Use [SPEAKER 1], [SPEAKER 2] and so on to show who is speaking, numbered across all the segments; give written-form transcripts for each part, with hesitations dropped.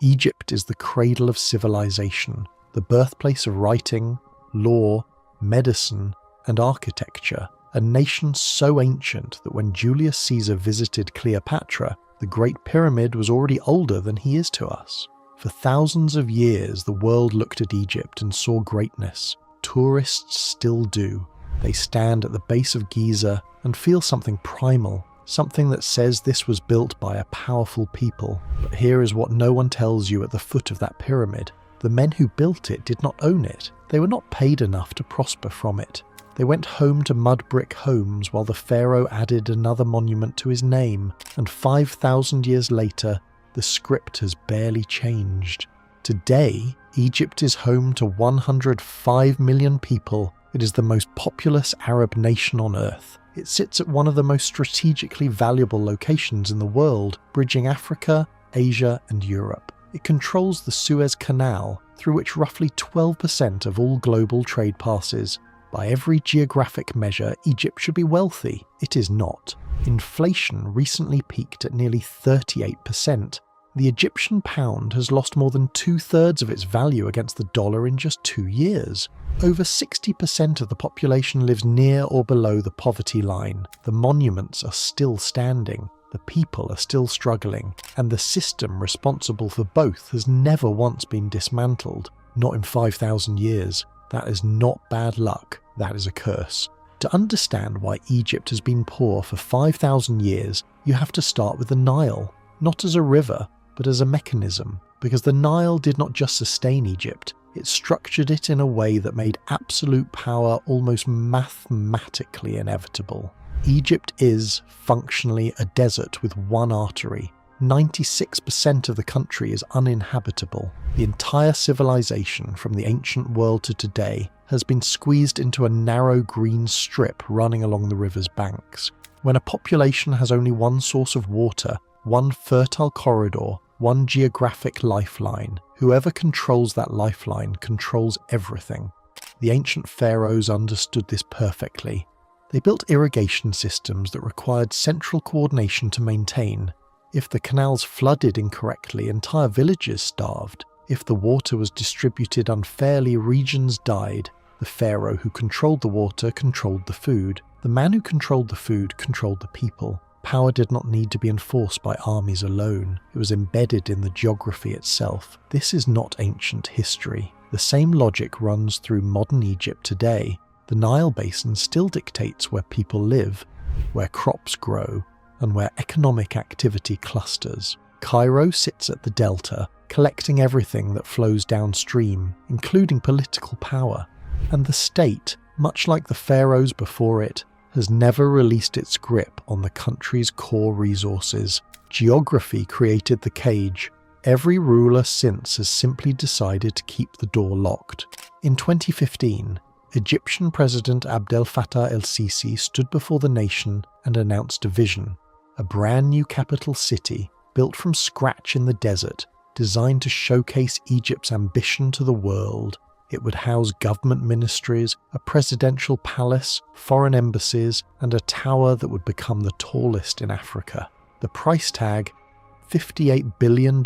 [SPEAKER 1] Egypt is the cradle of civilization, the birthplace of writing, law, medicine, and architecture, a nation so ancient that when Julius Caesar visited Cleopatra, the Great Pyramid was already older than he is to us. For thousands of years, the world looked at Egypt and saw greatness. Tourists still do. They stand at the base of Giza and feel something primal, something that says this was built by a powerful people. But here is what no one tells you at the foot of that pyramid. The men who built it did not own it. They were not paid enough to prosper from it. They went home to mud brick homes while the pharaoh added another monument to his name, and 5,000 years later, the script has barely changed. Today, Egypt is home to 105 million people. It is the most populous Arab nation on earth. It sits at one of the most strategically valuable locations in the world, bridging Africa, Asia, and Europe. It controls the Suez Canal, through which roughly 12% of all global trade passes. By every geographic measure, Egypt should be wealthy. It is not. Inflation recently peaked at nearly 38%. The Egyptian pound has lost more than 2/3 of its value against the dollar in just 2 years. Over 60% of the population lives near or below the poverty line. The monuments are still standing. The people are still struggling. And the system responsible for both has never once been dismantled. Not in 5,000 years. That is not bad luck, that is a curse. To understand why Egypt has been poor for 5,000 years, you have to start with the Nile, not as a river, but as a mechanism, because the Nile did not just sustain Egypt, it structured it in a way that made absolute power almost mathematically inevitable. Egypt is, functionally, a desert with one artery. 96% of the country is uninhabitable. The entire civilization, from the ancient world to today, has been squeezed into a narrow green strip running along the river's banks. When a population has only one source of water, one fertile corridor, one geographic lifeline, whoever controls that lifeline controls everything. The ancient pharaohs understood this perfectly. They built irrigation systems that required central coordination to maintain. If the canals flooded incorrectly, entire villages starved. If the water was distributed unfairly, regions died. The pharaoh who controlled the water controlled the food. The man who controlled the food controlled the people. Power did not need to be enforced by armies alone. It was embedded in the geography itself. This is not ancient history. The same logic runs through modern Egypt today. The Nile basin still dictates where people live, where crops grow, and where economic activity clusters. Cairo sits at the delta, collecting everything that flows downstream, including political power. And the state, much like the pharaohs before it, has never released its grip on the country's core resources. Geography created the cage. Every ruler since has simply decided to keep the door locked. In 2015, Egyptian President Abdel Fattah el-Sisi stood before the nation and announced a vision. A brand new capital city, built from scratch in the desert, designed to showcase Egypt's ambition to the world. It would house government ministries, a presidential palace, foreign embassies, and a tower that would become the tallest in Africa. The price tag, $58 billion.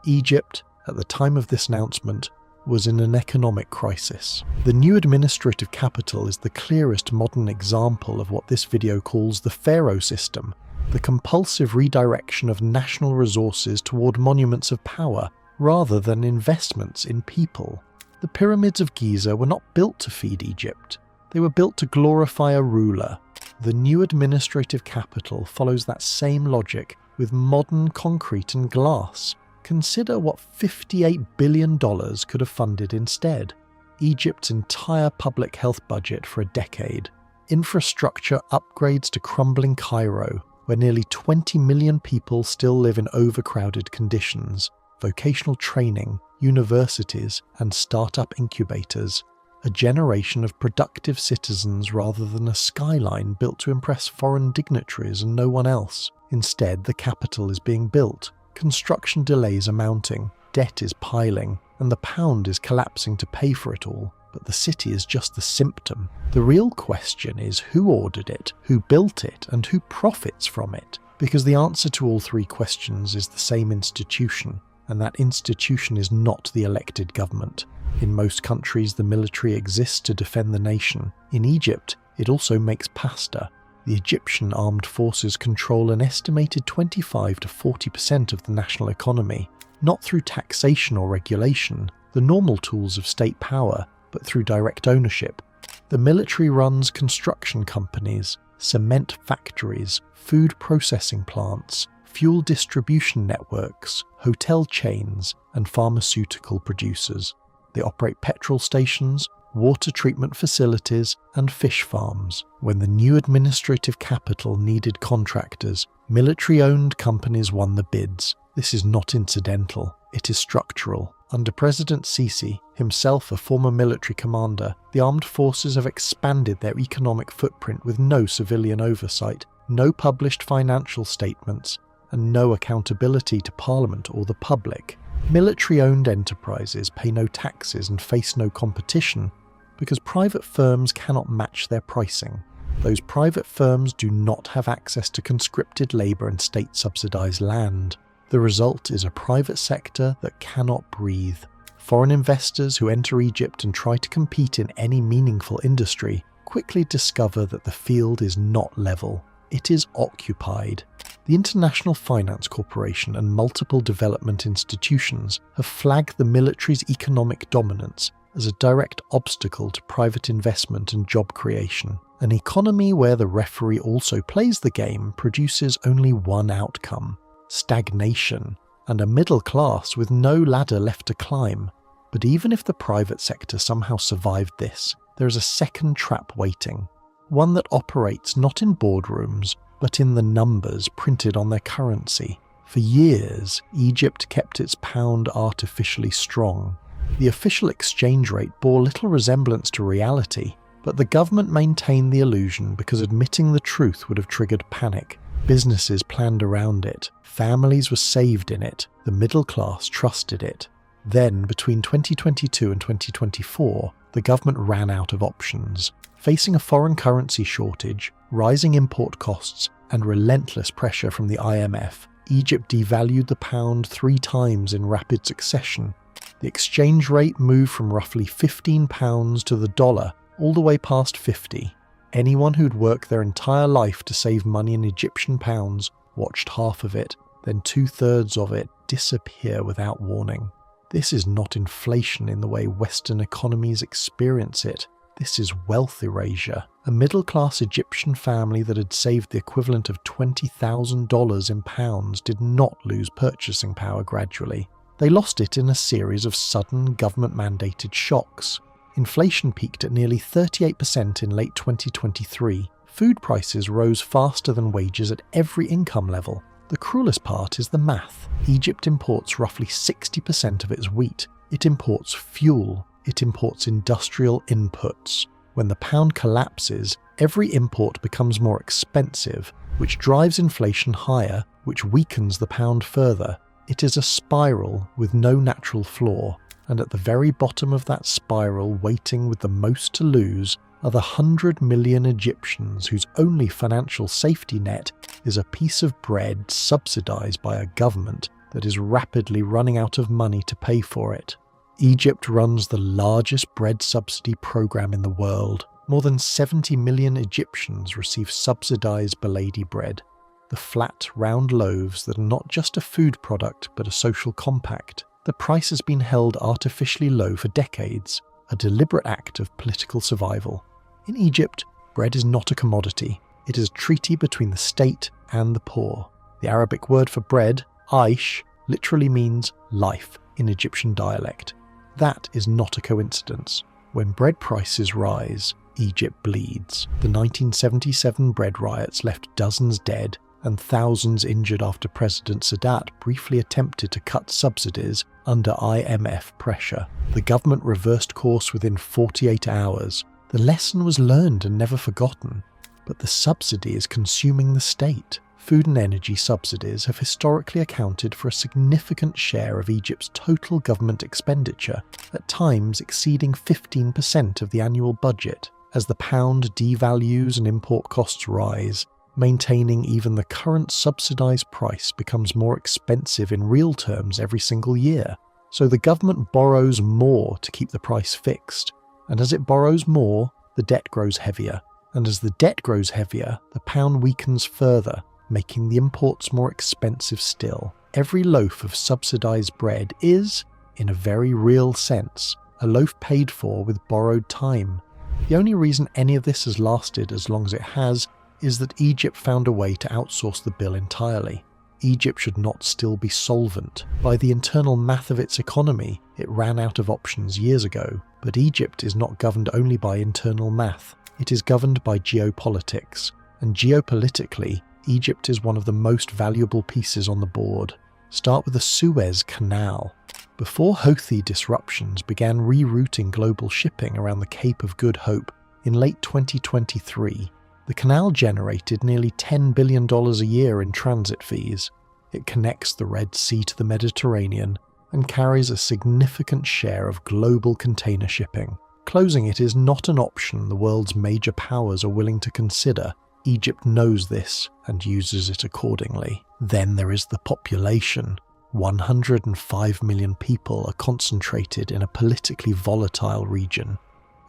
[SPEAKER 1] Egypt, at the time of this announcement, was in an economic crisis. The new administrative capital is the clearest modern example of what this video calls the pharaoh system, the compulsive redirection of national resources toward monuments of power rather than investments in people. The pyramids of Giza were not built to feed Egypt. They were built to glorify a ruler. The new administrative capital follows that same logic with modern concrete and glass. Consider what $58 billion could have funded instead. Egypt's entire public health budget for a decade. Infrastructure upgrades to crumbling Cairo, where nearly 20 million people still live in overcrowded conditions. Vocational training, universities, and startup incubators. A generation of productive citizens rather than a skyline built to impress foreign dignitaries and no one else. Instead, the capital is being built. Construction delays are mounting, debt is piling, and the pound is collapsing to pay for it all. But the city is just the symptom. The real question is who ordered it, who built it, and who profits from it? Because the answer to all three questions is the same institution. and that institution is not the elected government. In most countries, the military exists to defend the nation. In Egypt, it also makes pasta. The Egyptian armed forces control an estimated 25 to 40% of the national economy, not through taxation or regulation, the normal tools of state power, but through direct ownership. The military runs construction companies, cement factories, food processing plants, fuel distribution networks, hotel chains, and pharmaceutical producers. They operate petrol stations, water treatment facilities, and fish farms. When the new administrative capital needed contractors, military-owned companies won the bids. This is not incidental, it is structural. Under President Sisi, himself a former military commander, the armed forces have expanded their economic footprint with no civilian oversight, no published financial statements, and no accountability to Parliament or the public. Military-owned enterprises pay no taxes and face no competition because private firms cannot match their pricing. Those private firms do not have access to conscripted labour and state-subsidised land. The result is a private sector that cannot breathe. Foreign investors who enter Egypt and try to compete in any meaningful industry quickly discover that the field is not level. It is occupied. The International Finance Corporation and multiple development institutions have flagged the military's economic dominance as a direct obstacle to private investment and job creation. An economy where the referee also plays the game produces only one outcome: stagnation, and a middle class with no ladder left to climb. But even if the private sector somehow survived this, there is a second trap waiting. One that operates not in boardrooms, but in the numbers printed on their currency. For years, Egypt kept its pound artificially strong. The official exchange rate bore little resemblance to reality, but the government maintained the illusion because admitting the truth would have triggered panic. Businesses planned around it, families were saved in it, the middle class trusted it. Then, between 2022 and 2024, the government ran out of options. Facing a foreign currency shortage, rising import costs, and relentless pressure from the IMF, Egypt devalued the pound 3 times in rapid succession. The exchange rate moved from roughly £15 to the dollar all the way past 50. Anyone who'd worked their entire life to save money in Egyptian pounds watched half of it, then 2/3 of it disappear without warning. This is not inflation in the way Western economies experience it. This is wealth erasure. A middle-class Egyptian family that had saved the equivalent of $20,000 in pounds did not lose purchasing power gradually. They lost it in a series of sudden government-mandated shocks. Inflation peaked at nearly 38% in late 2023. Food prices rose faster than wages at every income level. The cruelest part is the math. Egypt imports roughly 60% of its wheat. It imports fuel. It imports industrial inputs. When the pound collapses, every import becomes more expensive, which drives inflation higher, which weakens the pound further. It is a spiral with no natural floor, and at the very bottom of that spiral, waiting with the most to lose, are the 100 million Egyptians whose only financial safety net is a piece of bread subsidized by a government that is rapidly running out of money to pay for it. Egypt runs the largest bread subsidy program in the world. More than 70 million Egyptians receive subsidized baladi bread, the flat, round loaves that are not just a food product but a social compact. The price has been held artificially low for decades, a deliberate act of political survival. In Egypt, bread is not a commodity. It is a treaty between the state and the poor. The Arabic word for bread, aish, literally means life in Egyptian dialect. That is not a coincidence. When bread prices rise, Egypt bleeds. The 1977 bread riots left dozens dead and thousands injured after President Sadat briefly attempted to cut subsidies under IMF pressure. The government reversed course within 48 hours. The lesson was learned and never forgotten, but the subsidy is consuming the state. Food and energy subsidies have historically accounted for a significant share of Egypt's total government expenditure, at times exceeding 15% of the annual budget. As the pound devalues and import costs rise, Maintaining even the current subsidized price becomes more expensive in real terms every single year. So the government borrows more to keep the price fixed. And as it borrows more, the debt grows heavier. And as the debt grows heavier, the pound weakens further, making the imports more expensive still. Every loaf of subsidized bread is, in a very real sense, a loaf paid for with borrowed time. The only reason any of this has lasted as long as it has is that Egypt found a way to outsource the bill entirely. Egypt should not still be solvent. By the internal math of its economy, it ran out of options years ago. But Egypt is not governed only by internal math. It is governed by geopolitics. And geopolitically, Egypt is one of the most valuable pieces on the board. Start with the Suez Canal. Before Houthi disruptions began rerouting global shipping around the Cape of Good Hope in late 2023, the canal generated nearly $10 billion a year in transit fees. It connects the Red Sea to the Mediterranean and carries a significant share of global container shipping. Closing it is not an option the world's major powers are willing to consider. Egypt knows this and uses it accordingly. Then there is the population. 105 million people are concentrated in a politically volatile region.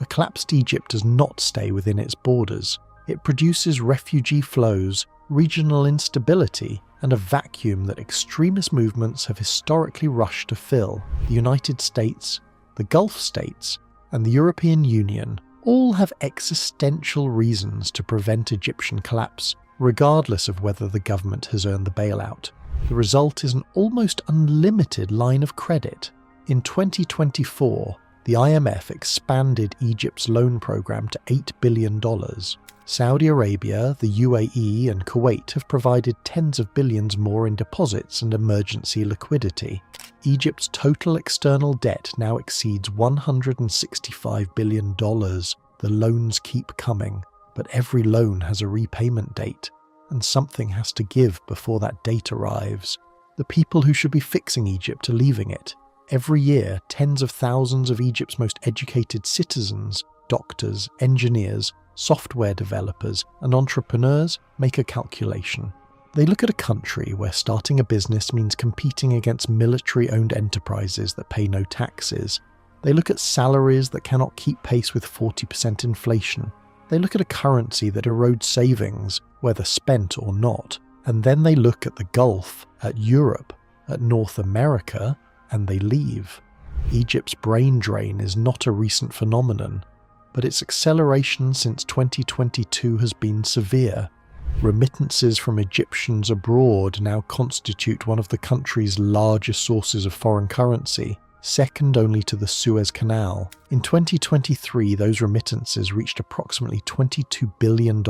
[SPEAKER 1] A collapsed Egypt does not stay within its borders. It produces refugee flows, regional instability, and a vacuum that extremist movements have historically rushed to fill. The United States, the Gulf states, and the European Union all have existential reasons to prevent Egyptian collapse, regardless of whether the government has earned the bailout. The result is an almost unlimited line of credit. In 2024, the IMF expanded Egypt's loan program to $8 billion. Saudi Arabia, the UAE, and Kuwait have provided tens of billions more in deposits and emergency liquidity. Egypt's total external debt now exceeds $165 billion. The loans keep coming, but every loan has a repayment date, and something has to give before that date arrives. The people who should be fixing Egypt are leaving it. Every year, tens of thousands of Egypt's most educated citizens, doctors, engineers, software developers, and entrepreneurs make a calculation. They look at a country where starting a business means competing against military-owned enterprises that pay no taxes. They look at salaries that cannot keep pace with 40% inflation. They look at a currency that erodes savings, whether spent or not. And then they look at the Gulf, at Europe, at North America, and they leave. Egypt's brain drain is not a recent phenomenon, but its acceleration since 2022 has been severe. Remittances from Egyptians abroad now constitute one of the country's largest sources of foreign currency, second only to the Suez Canal. In 2023, those remittances reached approximately $22 billion.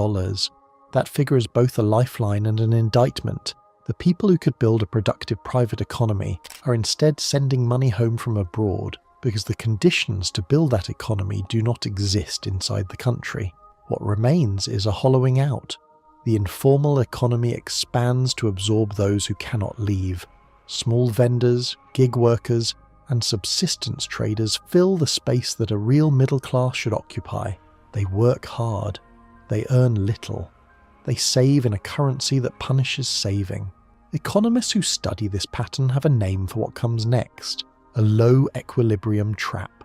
[SPEAKER 1] That figure is both a lifeline and an indictment. The people who could build a productive private economy are instead sending money home from abroad, because the conditions to build that economy do not exist inside the country. What remains is a hollowing out. The informal economy expands to absorb those who cannot leave. Small vendors, gig workers, and subsistence traders fill the space that a real middle class should occupy. They work hard. They earn little. They save in a currency that punishes saving. Economists who study this pattern have a name for what comes next. A low equilibrium trap.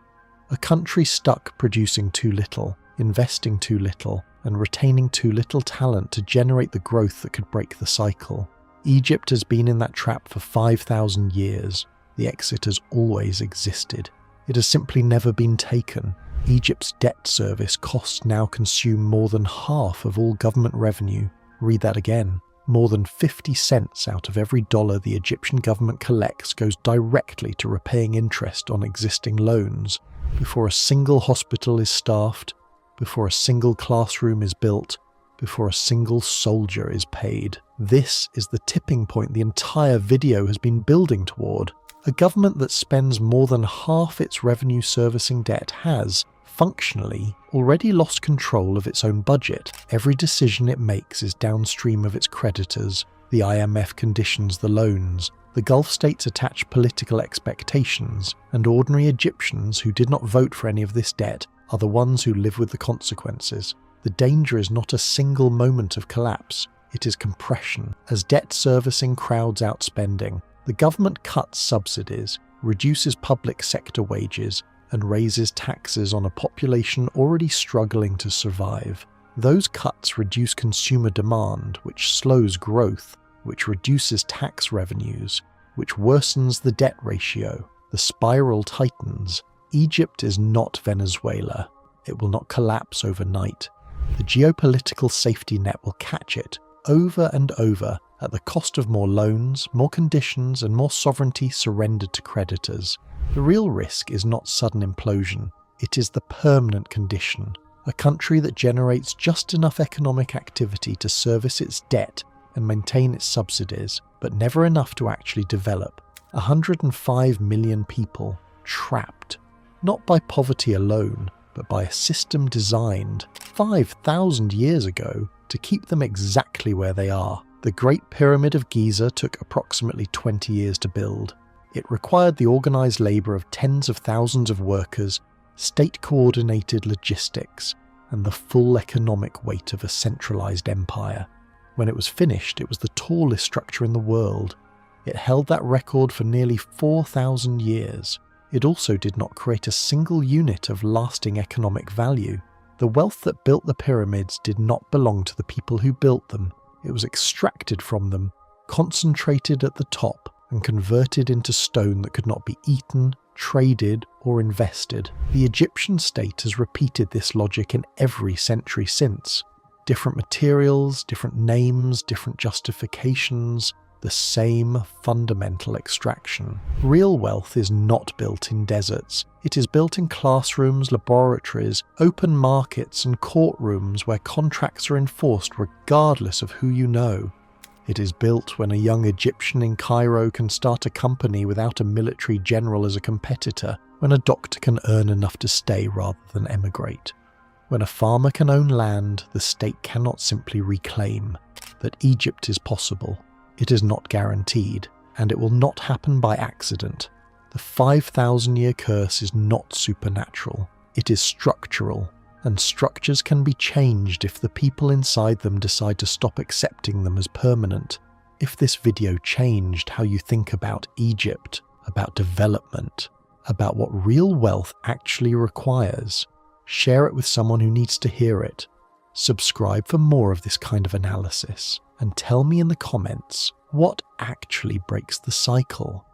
[SPEAKER 1] A country stuck producing too little, investing too little, and retaining too little talent to generate the growth that could break the cycle. Egypt has been in that trap for 5,000 years. The exit has always existed. It has simply never been taken. Egypt's debt service costs now consume more than half of all government revenue. Read that again. More than 50 cents out of every dollar the Egyptian government collects goes directly to repaying interest on existing loans. Before a single hospital is staffed, before a single classroom is built, before a single soldier is paid. This is the tipping point the entire video has been building toward. A government that spends more than half its revenue servicing debt has, functionally, already lost control of its own budget. Every decision it makes is downstream of its creditors. The IMF conditions the loans. The Gulf states attach political expectations, and ordinary Egyptians who did not vote for any of this debt are the ones who live with the consequences. The danger is not a single moment of collapse. it is compression, as debt servicing crowds out spending. The government cuts subsidies, reduces public sector wages, and raises taxes on a population already struggling to survive. Those cuts reduce consumer demand, which slows growth, which reduces tax revenues, which worsens the debt ratio. The spiral tightens. Egypt is not Venezuela. It will not collapse overnight. The geopolitical safety net will catch it, over and over, at the cost of more loans, more conditions, and more sovereignty surrendered to creditors. The real risk is not sudden implosion. It is the permanent condition. A country that generates just enough economic activity to service its debt and maintain its subsidies, but never enough to actually develop. 105 million people trapped, not by poverty alone, but by a system designed 5,000 years ago to keep them exactly where they are. The Great Pyramid of Giza took approximately 20 years to build. It required the organised labour of tens of thousands of workers, state-coordinated logistics, and the full economic weight of a centralised empire. When it was finished, it was the tallest structure in the world. It held that record for nearly 4,000 years. It also did not create a single unit of lasting economic value. The wealth that built the pyramids did not belong to the people who built them. It was extracted from them, concentrated at the top, and converted into stone that could not be eaten, traded, or invested. The Egyptian state has repeated this logic in every century since. Different materials, different names, different justifications, the same fundamental extraction. Real wealth is not built in deserts. It is built in classrooms, laboratories, open markets, and courtrooms where contracts are enforced regardless of who you know. It is built when a young Egyptian in Cairo can start a company without a military general as a competitor, when a doctor can earn enough to stay rather than emigrate. When a farmer can own land, the state cannot simply reclaim. That Egypt is possible. It is not guaranteed, and it will not happen by accident. The 5,000-year curse is not supernatural. It is structural, and structures can be changed if the people inside them decide to stop accepting them as permanent. If this video changed how you think about Egypt, about development, about what real wealth actually requires, share it with someone who needs to hear it. Subscribe for more of this kind of analysis, and tell me in the comments what actually breaks the cycle.